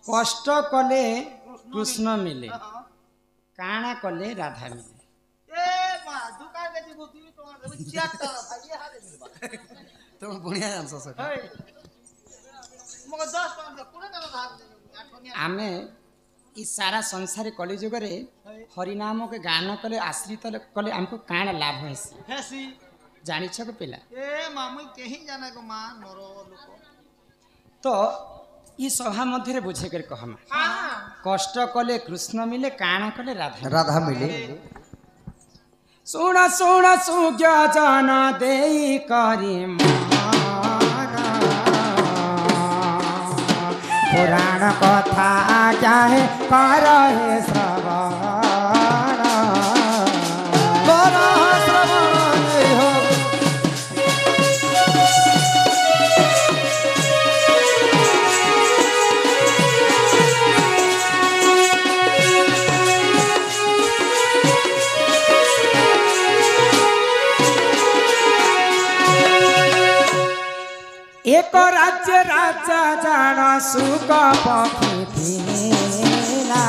कष्ट कले कृष्ण मिले काणा कले राधा मिले तुम बुढ़िया जानस आमे ई सारा संसार कलि जुग रे हरिनाम के गान कले आश्रित कले हमको काण लाभ हेसी जानी छ के पिला ए मामू केही जाना को मां नरो लोको तो ई सभा मध्य रे बुझे कर कहमा कष्ट कले कृष्ण मिले काण कले राधा राधा मिले सुना सुना सुज्ञ जन देई करी पुराण कथा चाहे कर हे श्रवण एक राज्य राजा जान सुख पक्षी थिला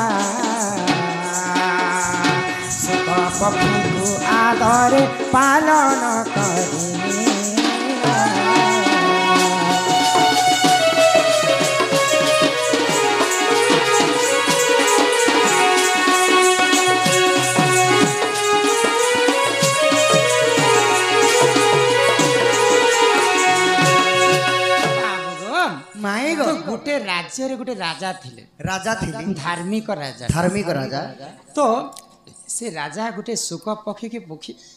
सुख पक्षी को आदर पालन करी गोटे राज्य रे गोटे राजा थिले धार्मिक राजा तो से राजा गोटे सुख पक्षी के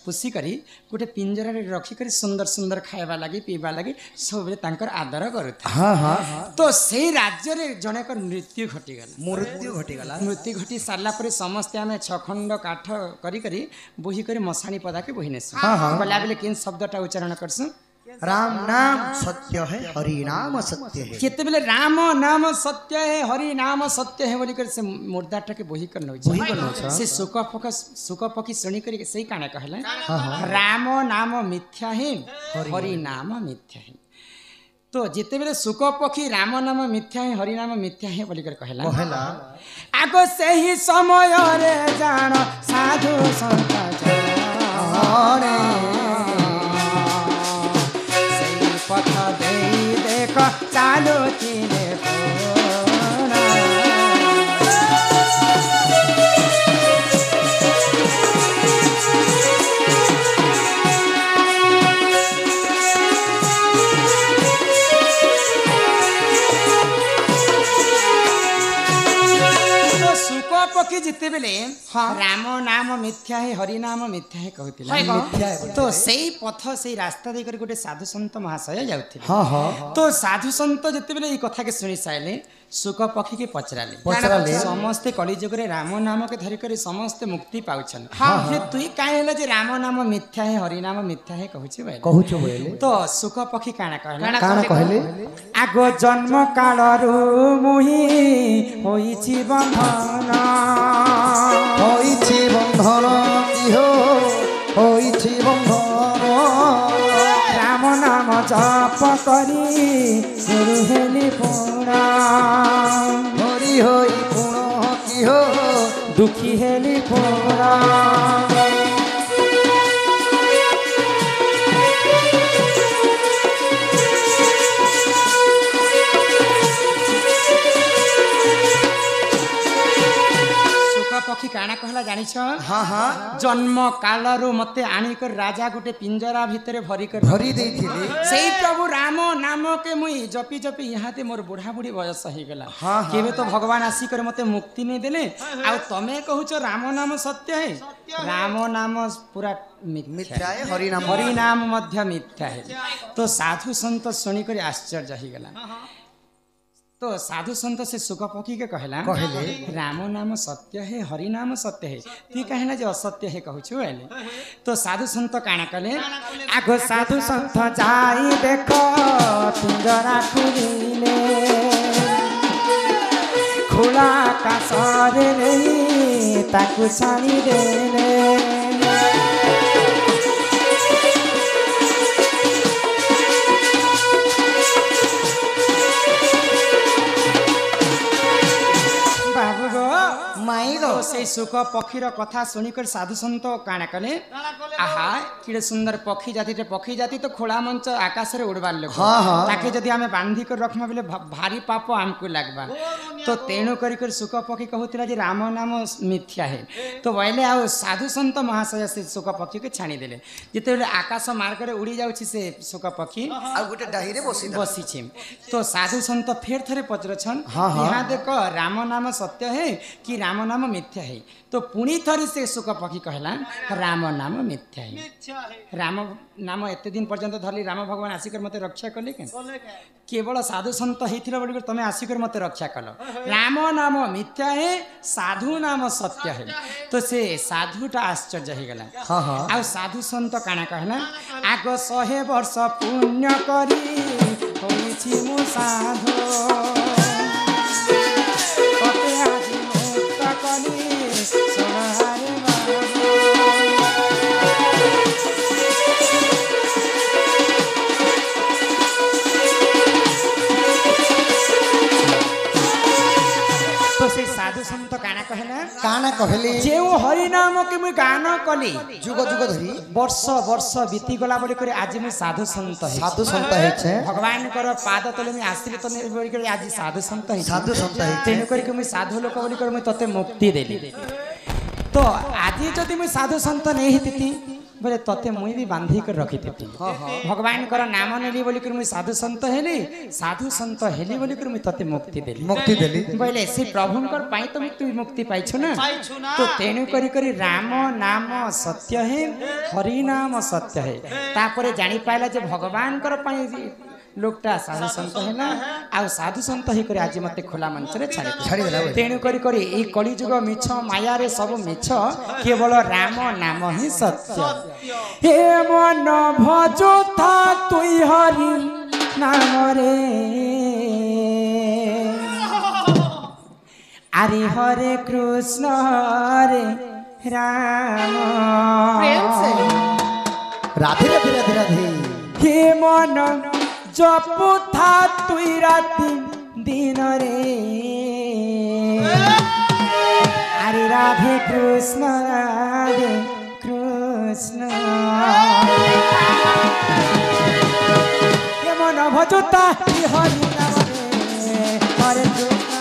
पुषी करी गोटे पिंजरा रे रखी करी सुंदर सुंदर खाइबा लगी पीबा लगी सब तांकर आदर करथि तो से राज्य रे जने कर मृत्यु घटी घटी सारला परे समस्त आमे छखंड काठ करी करी बोही करी मसाणी पदा के बोही नेसु बोला बेले किन शब्दटा उच्चारण करसु राम नाम सत्य है हरि नाम सत्य है केते बेले राम नाम सत्य है हरि नाम सत्य है बोली कर से मुर्दाटा के बोही कर नइ से सुख पक्षी सुनी कर सही काना कहले राम नाम मिथ्या है हरि नाम मिथ्या है तो जिते बेले सुख पक्षी राम नाम मिथ्या है हरि नाम मिथ्या है बोली कर कहला आगो से ही समय रे जान साधु संत जाने पथ दे देख चालू थिले सुख पक्षी जिते बेले राम नाम मिथ्या है हरि नाम मिथ्या है कहते तो सही पथ से रास्ता देकर गोटे साधु संत महाशय जाउथिले तो साधु संत जिते बेले ई कथा के सुनी साइले सुख पक्षी के पचराले समस्ते कलि जुग रे राम नाम के धरि कर समस्ते मुक्ति पाउछन हे तुई काहे होला जे राम नाम मिथ्या है हरि नाम मिथ्या है कहूछु बोले तो सुख पक्षी काना कहले आगो जन्म काल रु मुही होईछि बंधन इहो होईछि बंधन राम नाम जप करी गुरु हेली पुणा हरि होई पुण किहो दुखी हेली पुणा पक्षी काना कहला जानी छ जन्म काल रो मते आनी कर राजा गोटे पिंजरा भितरे भरी देथिले सेही प्रभु राम नाम के मुई जपी जपी यहाते मोर बुढ़ा बुढ़ी बयस ही गला केबे तो भगवान आसी कर मते मुक्ति नै देले आ तमे कहूछ राम नाम सत्य है राम नाम पूरा मिथ्या है हरि नाम मध्य मिथ्या है तो साधु संत सुनी कर आश्चर्य ही गला तो साधु संत से सुख पक्षी के कहले राम नाम सत्य है हरि नाम सत्य है ती कहना जे असत्य है कहूछु एले तो साधु संत काना कले आगो साधु संत जाई देखो पिंजरा खुलिले खुला आकाश रे ताकू छाड़ी देले से सुख पक्षीर कथा शुणिकर साधु सन्त काण कले काना कले आहा कि सुंदर पक्षी जाति तो खोला मंच आकाश रे उड़बार लोक हाँ, हाँ। ताके जदि आमे बांधी कर रखमा बेले भारी पाप हमको लागबा तो तेणु कर सुख पक्षी कहूतिला जे राम नाम मिथ्या है तो बोले आ साधु संत महाशय से सुख पक्षी के छाणी देले जेते आकाश मार्ग रे उड़ी जाउछि से सुख पक्षी आ गोटे डाही रे बसी बसी छी तो साधु संत फेर थरे पचरछन हाँ, हाँ। यहाँ देख राम नाम सत्य है कि राम नाम मिथ्या है तो पुणी थरी से सुख पक्षी कहला राम नाम मिथ्या है इच्छा है राम नाम एते दिन पर्यंत धरली राम भगवान आसिकर मते रक्षा कले के बोले क्या केवल साधु संत हेथिला बोलिकर तमे आसिकर मते रक्षा कल राम नाम मिथ्या है साधु नाम सत्य है तो से साधुटा आश्चर्य हो गला हाँ, हाँ। आ साधु संत काना कहला आग 100 वर्ष पुण्य करी होइछि मु साधु कते आजि मुक्त कली सोनारे बाबू तो से साधु संत काना कहला जे हरि नाम के मुई गान कली जुग जुग धरी वर्ष वर्ष बीती गला बड़ी करे आज मुई साधु संत है साधु संत है भगवान कर पाद तले मुई आश्रित तले बड़ी करे आज साधु संत है साधु संत है तेनु करके मुई साधु लोक बड़ी करे मुई तते मुक्ति देली तो आज जदि मुई साधु संत नहीं हिती बोले तते मुई भी बांधी कर रखी थी भगवान कर नाम नेली बोली कर मुई साधु संत हेली साधु संत हेली बोली कर मुई तते मुक्ति देली बोले से प्रभुंकर पाई तो मुक्ति पाइछु ना पाइछु ना। तो तेणु करी राम नाम सत्य है हरि नाम सत्य है तापरे जानी पाइला जे भगवान कर पाई लोकटा साधु संत है ना आ साधु संत ही करे आज मते खोला मंच रे छाड़ी देला तेणु करी ए कली जुग मिछ माया रे सब मिछ केवल राम नाम ही सत्य हे मन भजो था तुई हरि नाम रे अरे हरे कृष्ण हरे राम राधे राधे राधे राधे हे मन जपु था तुई राति दिन रे अरे राधे कृष्ण हे मन भजुता हरि नाम रे हरे कृष्ण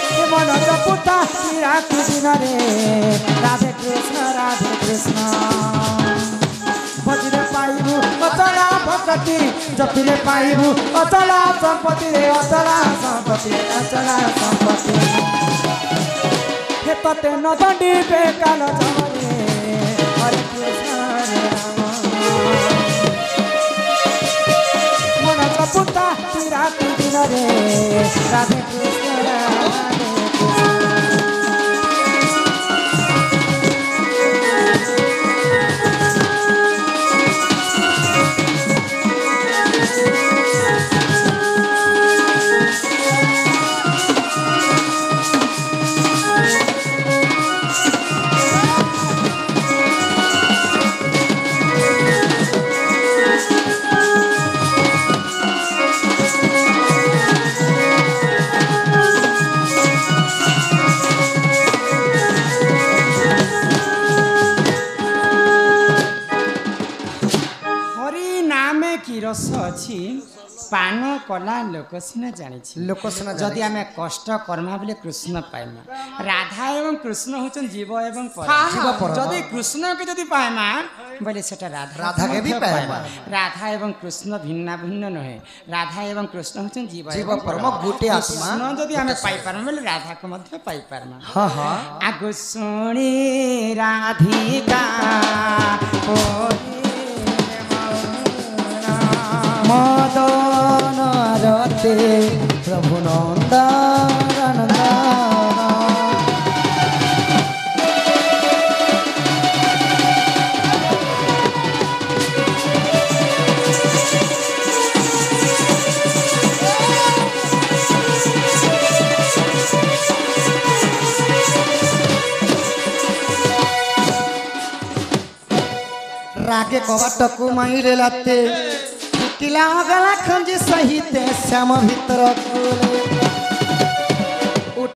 हे मन जपुता राति दिन रे राधे कृष्ण भजरे पाइबु अचला भक्ति जपिले पाइबु अचला संपत्ति रे अचला संपत्ति हे तते न दंडी बेकाल जमरे हरे कृष्ण हरे राम मन जपुता राति दिन रे राधे कृष्ण रस अच्छी पान कला लोक सिना जानी जदि आम कष्ट कर्मा बोले कृष्ण पाइमा राधा एवं कृष्ण होचन जीव एवं पर जदि कृष्ण के जदि पाइमा बोले सेटा राधा के भी पाइमा राधा एवं कृष्ण भिन्न भिन्न नहे राधा एवं कृष्ण होचन जीव परम गोटे आत्मा कृष्ण जदि आम पाइ पारमा बोले राधा को मध्य पाइ पारमा हां हां आगो सुनी राधिका मदन रते प्रभु नंदन रागे कबाट कुमाई रे लाते किला गला खंज सहित ଶ୍ୟାମ ଭିତରକୁ